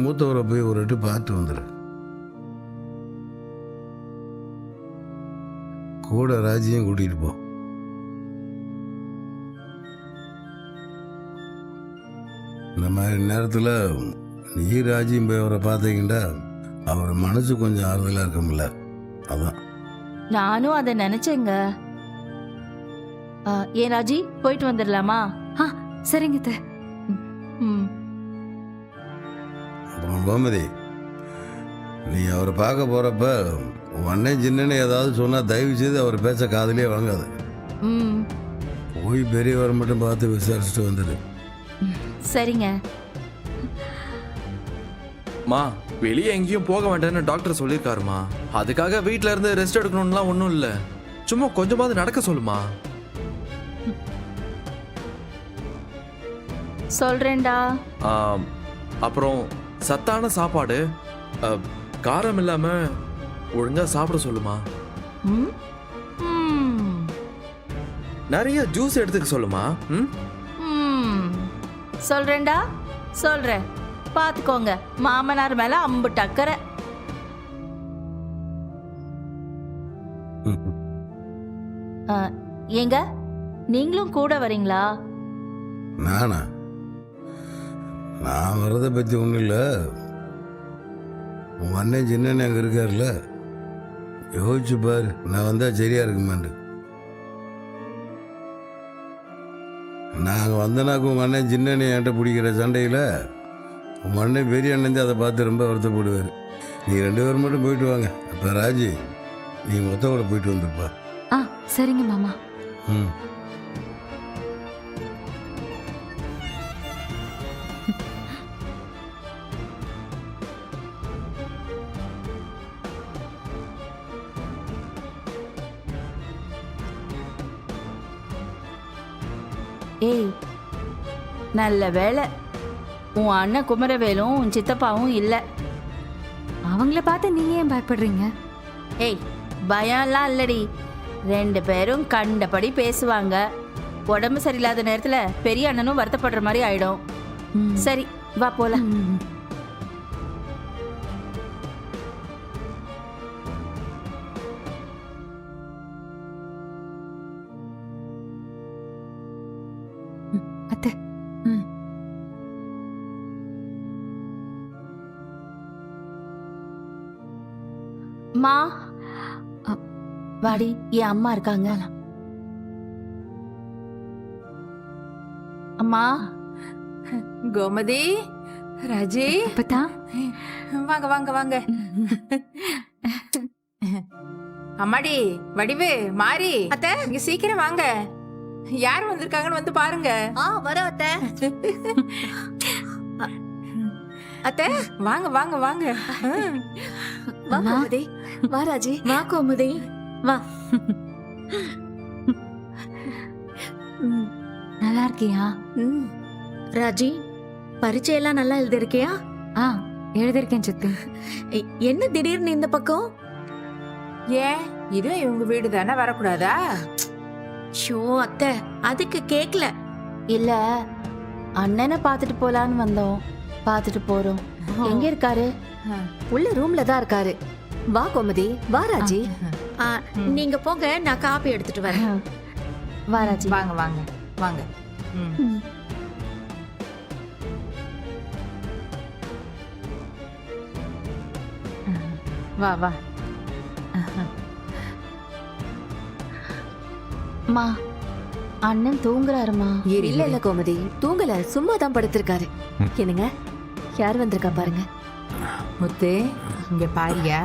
மூத்தவரை போய் ஒரு வாட்டி பார்த்து வந்துடு. கூட ராஜியும் கூட்டிகிட்டு போ. இந்த மாதிரி நேரத்தில் நீ ராஜியும் போய் அவரை பார்த்தீங்கன்னா அவர் மனசு கொஞ்சம் ஆறுதலாக இருக்கும்ல, அதான். நானும் அதை நினைச்சேங்க. ஏன் ராஜி, போயிட்டு வந்துடலாமா? சரிங்க அத்தை. அப்புறம் கோமதி, நீ அவரை பார்க்க போகிறப்ப அண்ணன் சின்னன்னு ஏதாவது சொன்னால் தயவு செய்து அவர் பேச காதலே வாங்காது. போய் பெரியவரை மட்டும் பார்த்து விசாரிச்சுட்டு வந்துடு. சரிங்க. மா, வெளியே எங்கேயும் போக வேண்டாம்னு டாக்டர் சொல்லியிருக்காருமா. அதுக்காக வீட்டில இருந்து ரெஸ்ட் எடுக்கணும்லாம் ஒன்றும் இல்லை. சும்மா கொஞ்சமாவது நடக்க சொல்லுமா. சொல்றேன்டா. அப்புறம் சத்தான சாப்பாடு, காரம் இல்லாம ஒழுங்கா சாப்பிட சொல்லுமா. நிறைய ஜூஸ் எடுத்துக்க சொல்லுமா. சொல்றேன்டா, சொல்றேன். பாத்துக்கோங்க, மாமனார் மேல அம்புட்டு அக்கறை. ஏங்க, நீங்களும் கூட வரீங்களா? நானா? நான் வரதை பற்றி ஒன்றும் இல்லை. உன் அண்ணன் சின்னன்னு அங்கே இருக்கார்ல, யோசிச்சு பாரு, நான் வந்தால் சரியா இருக்குமாண்டு. நாங்கள் வந்தனாக்கு உங்கள் அண்ணன் சின்னன்னு என்கிட்ட பிடிக்கிற சண்டையில் உங்கள் அண்ணன் பெரிய அண்ணன் அதை பார்த்து ரொம்ப வருத்தப்படுவார். நீ 2 பேரும் மட்டும் போயிட்டு வாங்க. அப்போ ராஜி, நீ மொத்த கூட போயிட்டு வந்துருப்பா. சரிங்க மாமா. ஏய், நல்ல வேலை உன் அண்ணன் குமரவேலும் உன் சித்தப்பாவும் இல்லை. அவங்கள பார்த்து நீங்க ஏன் பயப்படுறீங்க? ஏய், பயம்லாம் இல்லடி. 2 பேரும் கண்டபடி பேசுவாங்க. உடம்பு சரியில்லாத நேரத்துல பெரிய அண்ணனும் வருத்தப்படுற மாதிரி ஆயிடும். சரி, வா போலாம். அத்தை. மா, வாடி, என் அம்மா இருக்காங்க. அம்மா. கோமதி, ராஜி, அப்பத்தா, வாங்க வாங்க வாங்க. அம்மாடி, வடிவு, மாறி, அத்தை, இங்க சீக்கிரம் வாங்க. யார் வந்திருக்காங்கன்னு வந்து பாருங்க. வரோம் அத்தை. அத்தை, வாங்க வாங்க வாங்க. வா கோமதி, வா ராஜி. வா கோமதி, வா. நல்லா இருக்கியா? ராஜி, பரீட்சையெல்லாம் நல்லா எழுதிருக்கியா? எழுதிருக்கேன் சித்தி. என்ன திடீர்னு இந்த பக்கம்? ஏன், இது இவங்க வீடு தானே, வரக்கூடாதா? ஷோ அத்தை, அதுக்கு கேக்கல. இல்ல, அண்ணனை பாத்துட்டு போலான்னு வந்தோம். பாத்துட்டு போறோம். எங்க இருக்காரு? உள்ள ரூம்ல தான் இருக்காரு. வா கோமதி, வா ராஜி. நீங்க போங்க, நான் காப்பி எடுத்துட்டு வரேன். வா ராஜி. வாங்க வாங்க வாங்க. வா வா. மா, அண்ணன் தூங்குறாருமா? இல்ல இல்ல கோமதி, தூங்கல, சும்மா தான் படுத்திருக்காரு. என்னங்க, யார் வந்திருக்கா பாருங்க. முத்து, இங்க பாரியா,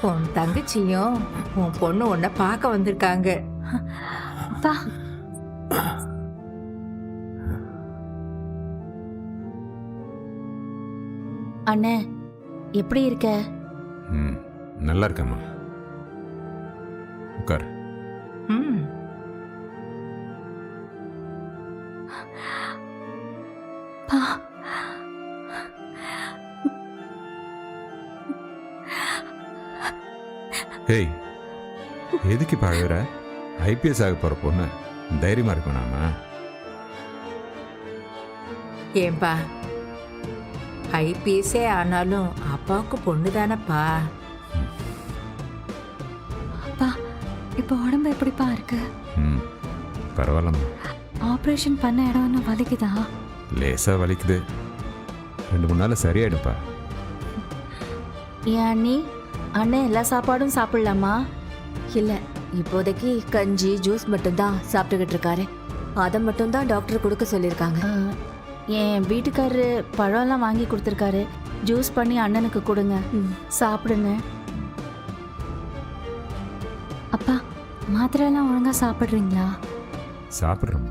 உன் தங்கச்சியும் உன் பொண்ணு உன்னை பார்க்க வந்திருக்காங்க. அண்ணே, எப்படி இருக்க? நல்லா இருக்கம்மா. உட்கார். ஏய், எதுக்கு இப்போ அழுகிற? ஐபிஎஸ் ஆக போகிற பொண்ணு, தைரியமாக இருக்கும் நாம. ஏன்பா, ஐபிஎஸ்ஸே ஆனாலும் அப்பாவுக்கு பொண்ணு தானப்பா. அப்பா இப்போ உடம்பு எப்படிப்பா இருக்கு? ம் பரவாயில்லம்மா. ஆப்ரேஷன் பண்ண இடம் இன்னும் வலிக்குதா? லேசாக வலிக்குது. 2-3 நாள் சரியாயிடுப்பா. ஏன் அண்ணி, அண்ணன் எல்லா சாப்பாடும் சாப்பிடலாமா? இல்ல, இப்போதைக்கு கஞ்சி ஜூஸ் மட்டும்தான் சாப்பிட்டுக்கிட்டு இருக்காரு. அதை மட்டும்தான் டாக்டர் கொடுக்க சொல்லியிருக்காங்க. என் வீட்டுக்காரரு பழம்லாம் வாங்கி கொடுத்துருக்காரு. ஜூஸ் பண்ணி அண்ணனுக்கு கொடுங்க, சாப்பிடுங்க. அப்பா மாத்திரை எல்லாம் ஒழுங்கா சாப்பிடுறீங்களா? சாப்பிட்றோம்.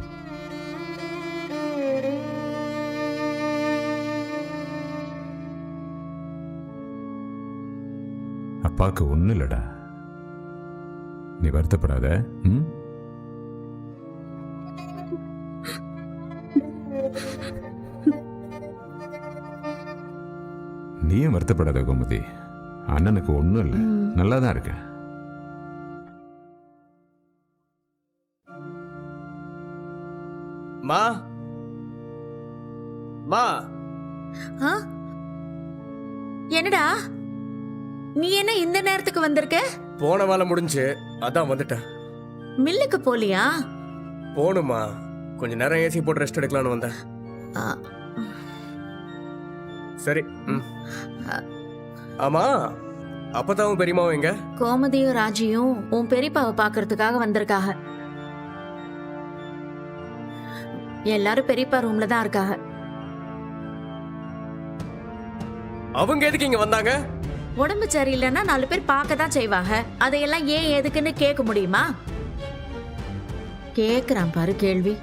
அப்பாவுக்கு ஒன்றும் இல்லைடா, நீ வருத்தப்படாத. ம் நீயும் வருத்தப்படாத கோமதி. அண்ணனுக்கு ஒன்றும் இல்லை, நல்லா தான் இருக்கேன். மா மா ஆ? என்னடா நீ என்ன இந்த நேரத்துக்கு வந்திருக்க? போன வேலை முடிஞ்சு அதான் வந்துட்டேன். மில்லுக்கு போலியா? போணுமா, கொஞ்ச நேரம் ஏசி போட்டு ரெஸ்ட் எடுக்கலாம்னு வந்தேன். ஆ, சரி. ம். ஆமா, அப்பதாவும் பெரியமாவும் எங்க? கோமதியும் ராஜியும் உன் பெரியப்பாவை பாக்குறதுக்காக வந்திருக்காக. எல்லாரும் பெரியப்பா ரூம்ல தான் இருக்காங்க. அவங்க எதுக்கு இங்க வந்தாங்க? உடம்பு சரியில்லைன்னா 4 பேர் பார்க்க தான் செய்வாங்க. அதையெல்லாம் ஏன் எதுக்குன்னு கேட்க முடியுமா? கேக்குறான் பாரு கேள்வி.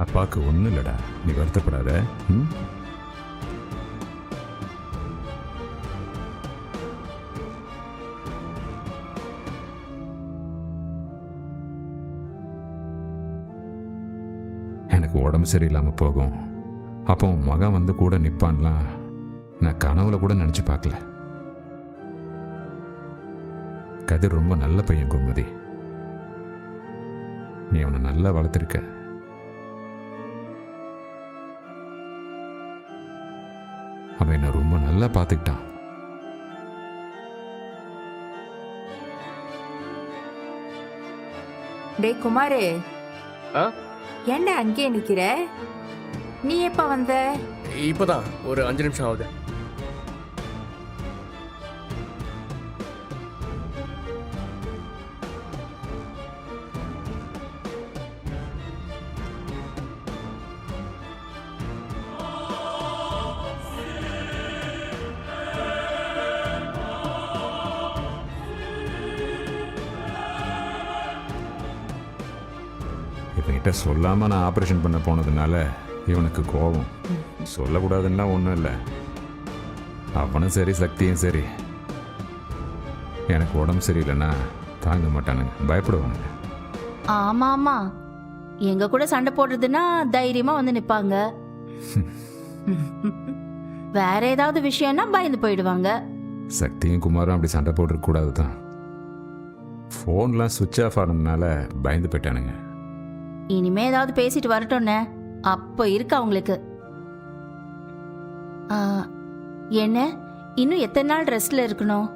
அப்பாவுக்கு ஒன்றும் இல்லைடா, நீ வருத்தப்படாத. ம் எனக்கு உடம்பு சரியில்லாமல் போகும், அப்போ உன் மகன் வந்து கூட நிற்பான்லாம் நான் கனவுல கூட நினச்சி பார்க்கல. கதிர் ரொம்ப நல்ல பையன் கோமதி, நீ அவனை நல்லா வளர்த்துருக்க. அவன் என்ன ரொம்ப நல்லா பார்த்துக்கிட்டான். டேய் குமாரு, ஆ? ஏன்டா அங்கேயே நிக்கிற? நீ எப்ப வந்த? இப்பதான் ஒரு 5 நிமிஷம் ஆகுது. இவன்கிட்ட சொல்லாமல் நான் ஆப்ரேஷன் பண்ண போனதுனால இவனுக்கு கோபம். சொல்லக்கூடாதுன்னா ஒன்றும் இல்லை, அவனும் சரி சக்தியும் சரி எனக்கு உடம்பு சரியில்லைன்னா தாங்க மாட்டானுங்க, பயப்படுவானுங்க. ஆமா ஆமா, எங்க கூட சண்டை போடுறதுன்னா தைரியமா வந்து நிப்பாங்க. வேற ஏதாவது விஷயம்னா பயந்து போயிடுவாங்க. சக்தியும் குமாரும் அப்படி சண்டை போட்டுருக்கூடாது தான். ஃபோன்லாம் சுவிட்ச் ஆஃப் ஆனதுனால பயந்து போயிட்டானுங்க. இனிமே ஏதாவது பேசிட்டு வரட்டும்னே, அப்போ இருக்கு அவங்களுக்கு. என்ன இன்னும் எத்தனை நாள் ரெஸ்ட்ல இருக்கணும்?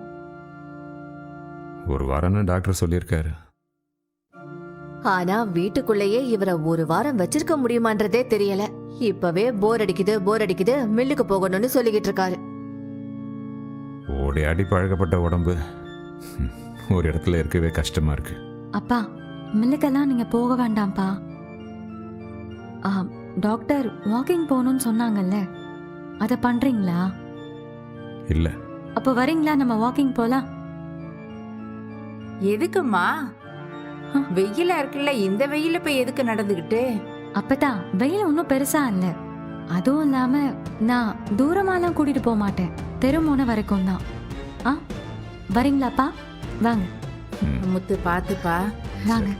ஒரு வாரம்னு டாக்டர் சொல்லியிருக்காரு. ஆனா வீட்டுக்குள்ளேயே இவரை ஒரு வாரம் வச்சிருக்க முடியுமான்றதே தெரியல. இப்பவே போர் அடிக்குது மில்லுக்கு போகணும்னு சொல்லிக்கிட்டு இருக்காரு. ஓடி ஆடி பழக்கப்பட்ட உடம்பு ஒரு இடத்துல இருக்கவே கஷ்டமா இருக்கு. அப்பா மில்லுக்கெல்லாம் நீங்க போக வேண்டாம்ப்பா. டாக்டர் வாக்கிங் போகணும்னு சொன்னாங்கல்ல, அதை பண்றீங்களா? இல்ல. அப்போ வரீங்களா, நம்ம வாக்கிங் போலாம்? எதுக்குமா? வெயிலா இருக்குல்ல, இந்த வெயில போய் எதுக்கு நடந்துகிட்டு? அப்பதான் வெயில் ஒன்றும் பெருசா இல்ல. அதுவும் இல்லாம நான் தூரமாலாம் கூட்டிட்டு போக மாட்டேன், தெருமுனை வரைக்கும் தான். வரீங்களாப்பா? வாங்க முத்து பாத்துப்பா. வாங்க.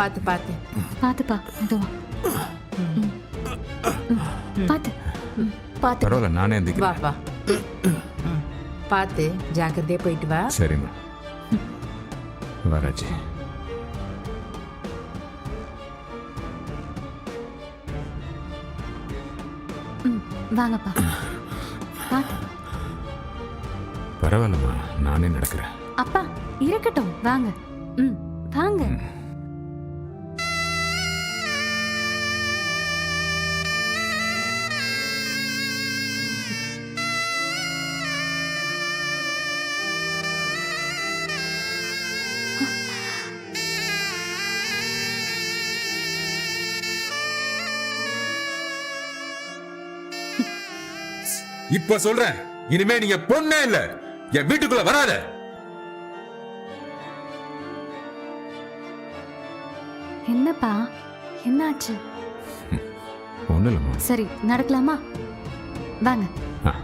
பார்த்து பார்த்து. பாத்துப்பா மெதுவா. பாத்து. பாத்து. பரவாயில்ல, நானே வா எந்திக்கிறேன். வா. பார்த்து ஜாக்கிரதையா போயிட்டு வா. சரிம்மா. வராஜி. வாங்கப்பா. பாத்து. பரவாயில்லம்மா, நானே நடக்கிறேன். அப்பா இருக்கட்டும், வாங்க. வாங்க. இப்ப சொல்றேன், இனிமே நீங்க பொண்ணே இல்ல, என் வீட்டுக்குள்ள வராத. என்னப்பா என்னாச்சு? ஒண்ணு இல்லம்மா. சரி நடக்கலாமா? வாங்க ஆ.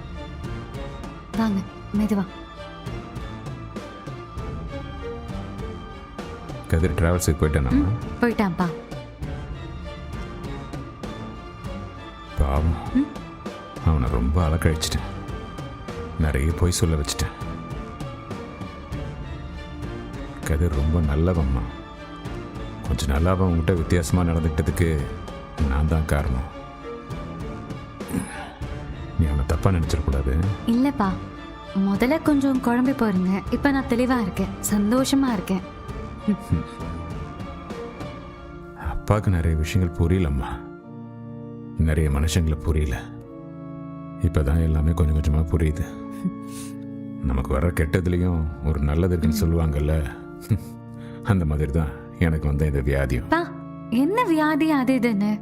வாங்க மெதுவா. கதிர் டிராவல்ஸுக்கு போயிட்டேனாம்மா? போயிட்டான்ப்பா. பாவம், அவனை ரொம்ப அலக்கழிச்சிட்டேன். நிறைய பொய் சொல்ல வச்சிட்டேன். கதிர் ரொம்ப நல்லவம்மா. கொஞ்சம் நல்லா அவன்கிட்ட வித்தியாசமா நடந்துக்கிட்டதுக்கு நான் தான் காரணம். நீ அவனை தப்பா நினைச்சிடக்கூடாது. இல்லப்பா, முதல்ல கொஞ்சம் குழம்பி போயிருந்தேன். இப்ப நான் தெளிவா இருக்கேன், சந்தோஷமா இருக்கேன். அப்பாவுக்கு நிறைய விஷயங்கள் புரியலம்மா. நிறைய மனுஷங்களை புரியல. இப்பதான் எல்லாமே கொஞ்சம் கொஞ்சமா புரியுது. நமக்கு வர்ற கெட்டதுலயும் ஒரு நல்லது இருக்குன்னு சொல்லுவாங்கல்ல, அந்த மாதிரி தான் எனக்கு வந்த இந்த வியாதியும். பா, என்ன வியாதி அது இதுன்னு?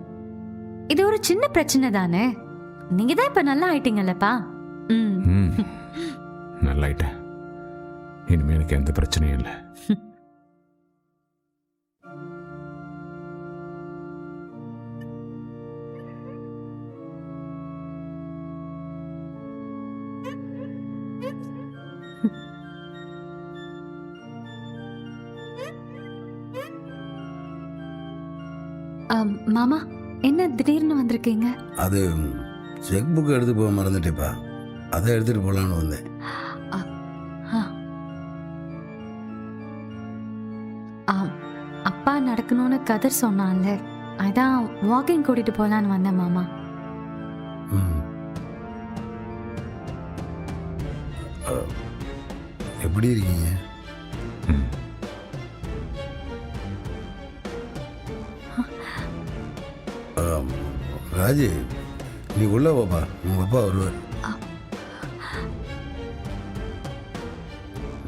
இது ஒரு சின்ன பிரச்சனை தானே. நீங்க தான் இப்ப நல்லா ஆயிட்டீங்கல்லப்பா. நல்லாயிட்டேன். இனிமே எனக்கு எந்த பிரச்சனையும் இல்லை. மாமா, என்ன திடீர்னு வந்திருக்கீங்க? அது செக் புக் எடுத்து போக மறந்துட்டேப்பா, அதை எடுத்துட்டு போகலான்னு வந்தேன். அப்பா நடக்கணும்னு கதிர் சொன்னான்ல, அதான் வாக்கிங் கூட்டிட்டு போலான்னு வந்தேன் மாமா. ம். எப்படி இருக்கீங்க? ராஜி, நீ உள்ள போப்பா, உங்க அப்பா வருவார்.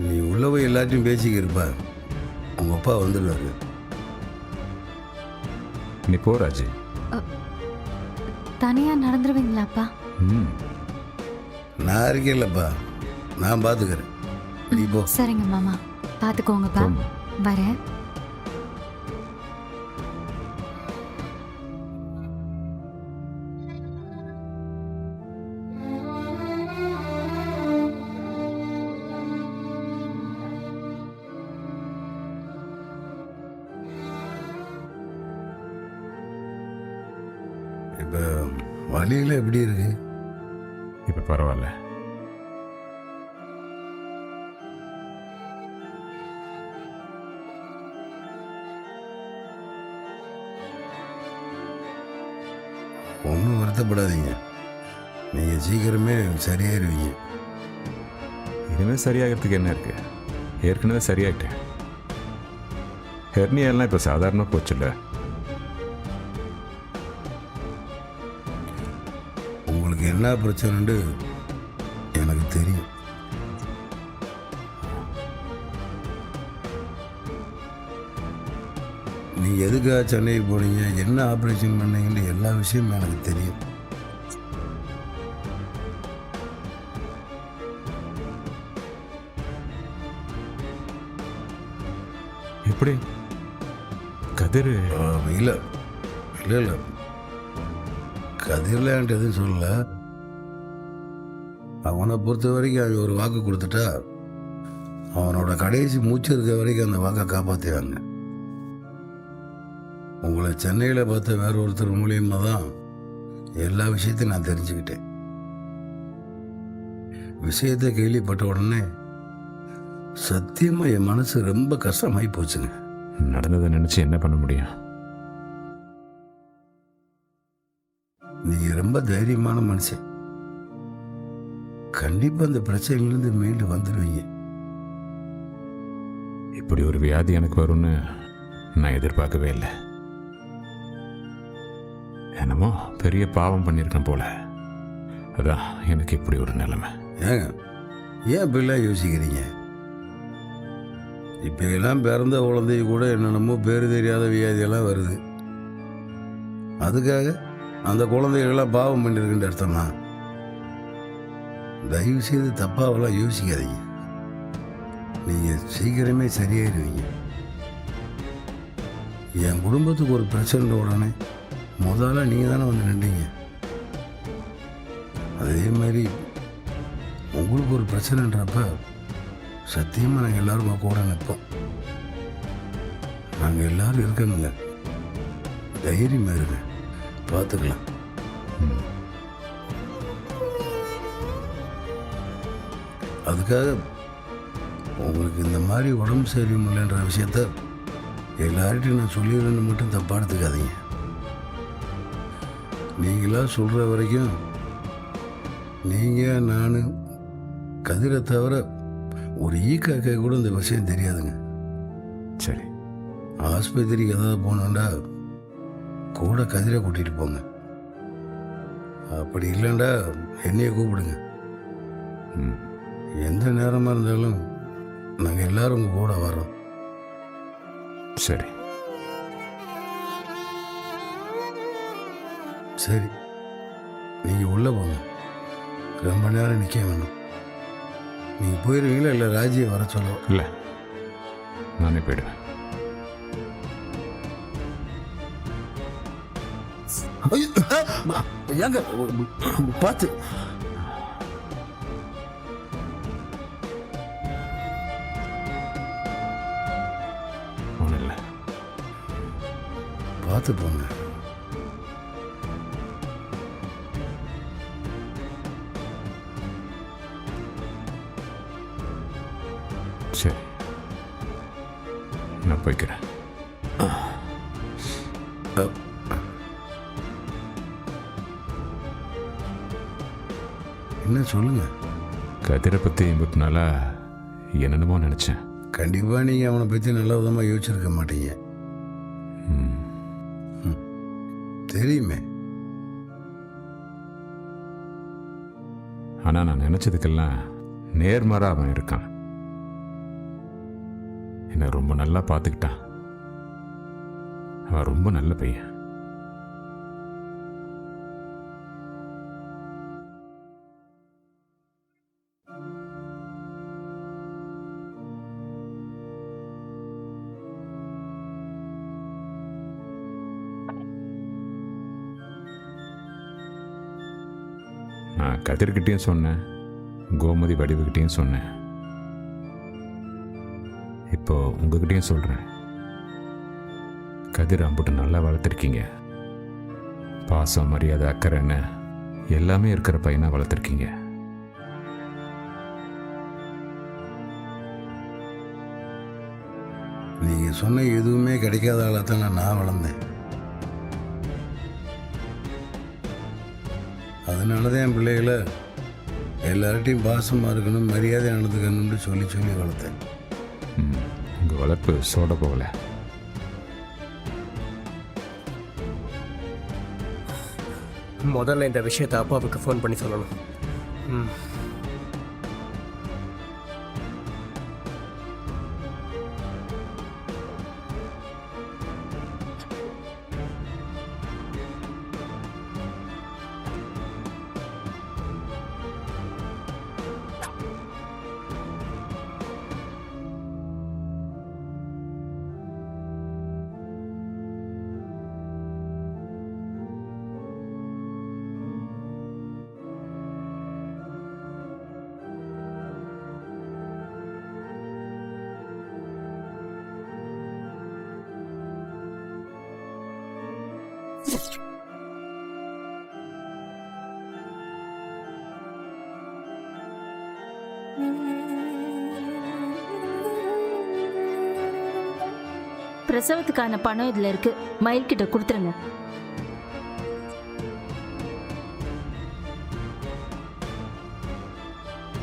நீ உள்ள போய் எல்லாத்தையும் பேசிக்க இருப்பா, உங்க அப்பா வந்துடுவாரு. நீ போ ராஜி. தனியா நடந்துருவீங்களாப்பா? நான் இருக்கேன்லப்பா, நான் பார்த்துக்கிறேன். நீ போ. சரிங்க மாமா, பாத்துக்கோங்கப்பா. வரேன். இப்போ வலியெல்லாம் எப்படி இருக்கு? இப்ப பரவாயில்ல. ஒன்றும் வருத்தப்படாதீங்க, நீங்கள் சீக்கிரமே சரியாயிருவீங்க. இனிமேல் சரியாகிறதுக்கு என்ன இருக்கு? ஏற்கனவே சரியாயிட்டேன். ஹெர்னியெல்லாம் இப்போ சாதாரணமாக போச்சுல்ல. உங்களுக்கு என்ன பிரச்சனைன்னு எனக்கு தெரியும். நீங்கள் எதுக்காக சென்னைக்கு போனீங்க, என்ன ஆப்ரேஷன் பண்ணீங்கன்னு எல்லா விஷயமும் எனக்கு தெரியும். எப்படி கதிர்? இல்லை இல்லை இல்லை, கதிரில் என்கிட்ட எதுவும் சொல்லலை. அவனை பொறுத்த வரைக்கும் அவன் ஒரு வாக்கு கொடுத்துட்டா அவனோட கடைசி மூச்சு இருக்க வரைக்கும் அந்த வாக்கை காப்பாற்றுவாங்க. உங்களை சென்னையில் பார்த்த வேற ஒருத்தர் மூலியமாக தான் எல்லா விஷயத்தையும் நான் தெரிஞ்சுக்கிட்டேன். விஷயத்தை கேள்விப்பட்ட உடனே சத்தியமாக என் மனசு ரொம்ப கஷ்டமாகி போச்சுங்க. நடந்ததை நினச்சி என்ன பண்ண முடியும்? நீங்கள் ரொம்ப தைரியமான மனுஷன். கண்டிப்பாக அந்த பிரச்சனையிலேருந்து மீண்டு வந்துடுவீங்க. இப்படி ஒரு வியாதி எனக்கு வரும்னு நான் எதிர்பார்க்கவே இல்லை. என்னமோ பெரிய பாவம் பண்ணியிருக்கேன் போல. அதான் எனக்கு இப்படி ஒரு நிலைமை. ஏங்க ஏன் இப்படிலாம் யோசிக்கிறீங்க? இப்போ எல்லாம் பிறந்த குழந்தைய கூட என்னென்னமோ பேர் தெரியாத வியாதியெல்லாம் வருது. அதுக்காக அந்த குழந்தைகளெல்லாம் பாவம் பண்ணியிருக்குன்ற அர்த்தமா? தயவு செய்து தப்பாவெல்லாம் யோசிக்காதீங்க. நீங்கள் சீக்கிரமே சரியாயிடுவீங்க. என் குடும்பத்துக்கு ஒரு பிரச்சனை உடனே முதல்ல நீங்கள் தானே வந்து நின்றீங்க. அதே மாதிரி உங்களுக்கு ஒரு பிரச்சனைன்றப்ப சத்தியமாக நாங்கள் எல்லாரும் உங்க கூட நிற்போம். நாங்கள் எல்லாரும் இருக்கணுங்க. தைரியமாக இருங்க, பார்த்துக்கலாம். அதுக்காக உங்களுக்கு இந்த மாதிரி உடம்பு சரியில்லைன்ற விஷயத்த எல்லார்கிட்டையும் நான் சொல்லிடுறேன்னு மட்டும் தப்பாக எடுத்துக்காதீங்க. நீங்களாக சொல்கிற வரைக்கும் நீங்கள் நான் கதிரை தவிர ஒரு ஈக்காக்க கூட இந்த விஷயம் தெரியாதுங்க. சரி, ஆஸ்பத்திரிக்கு ஏதாவது போனோண்டா கூட கதிரை கூட்டிகிட்டு போங்க. அப்படி இல்லைண்டா என்னைய கூப்பிடுங்க. எந்த நேரமாக இருந்தாலும் நாங்கள் எல்லாரும் உங்கள் கூட வரோம். சரி. சரி, நீங்கள் உள்ளே போங்க. ரொம்ப நேரம் நிற்க வேணும். நீங்கள் போயிடுவீங்களா இல்லை ராஜியை வர சொல்லுவோம்? இல்லை, நானே போயிடுவேன். ஏங்க பார்த்து ஒன்றும் இல்லை. பார்த்து போங்க. சரி, நான் போய்க்கிறேன். என்ன சொல்லுங்க. கதிரை பற்றி இம்புட்டு நாளாக என்னென்னமோ நினச்சேன். கண்டிப்பாக நீங்கள் அவனை பற்றி நல்ல விதமாக யோசிச்சிருக்க மாட்டீங்க. தெரியுமே. ஆனால் நான் நினச்சதுக்கெல்லாம் நேர்மாறாக அவன் இருக்கான். என்னை ரொம்ப நல்லா பார்த்துக்கிட்டான். அவன் ரொம்ப நல்ல பையன். நான் கதிர்கிட்டையும் சொன்னேன், கோமதி வடிவுகிட்டையும் சொன்னேன். இப்போ உங்ககிட்டையும் சொல்கிறேன். கதிர் அம்புட்டு நல்லா வளர்த்துருக்கீங்க. பாசம், மரியாதை, அக்கறைன்னு எல்லாமே இருக்கிற பையனாக வளர்த்துருக்கீங்க. நீங்கள் சொன்ன எதுவுமே கிடைக்காத ஆளாக நான் வளர்ந்தேன். அதனால தான் என் பிள்ளைகளை எல்லார்ட்டையும் பாசமாக இருக்கணும், மரியாதை நடந்துக்கணும்னு சொல்லி சொல்லி வளர்த்தேன். உங்கள் வளர்ப்பு சோட போகல. முதல்ல இந்த விஷயத்தை அப்பாவுக்கு ஃபோன் பண்ணி சொல்லணும். பிரசவத்துக்கான பணம் இதுல இருக்கு, மயில் கிட்ட கொடுத்துருங்க.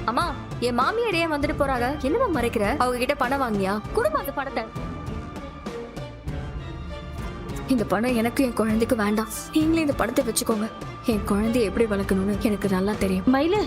அம்மா, என் மாமியாரையே வந்துட்டு போறாங்க. என்னமா மறைக்கிற? அவங்க கிட்ட பணம் வாங்கியா? குடும்ப அந்த பணத்தை. இந்த பணம் எனக்கு என் குழந்தைக்கு வேண்டாம். நீங்களே இந்த பணத்தை வச்சுக்கோங்க. என் குழந்தைய எப்படி வளர்க்கணும்னு எனக்கு நல்லா தெரியும். மயிலு,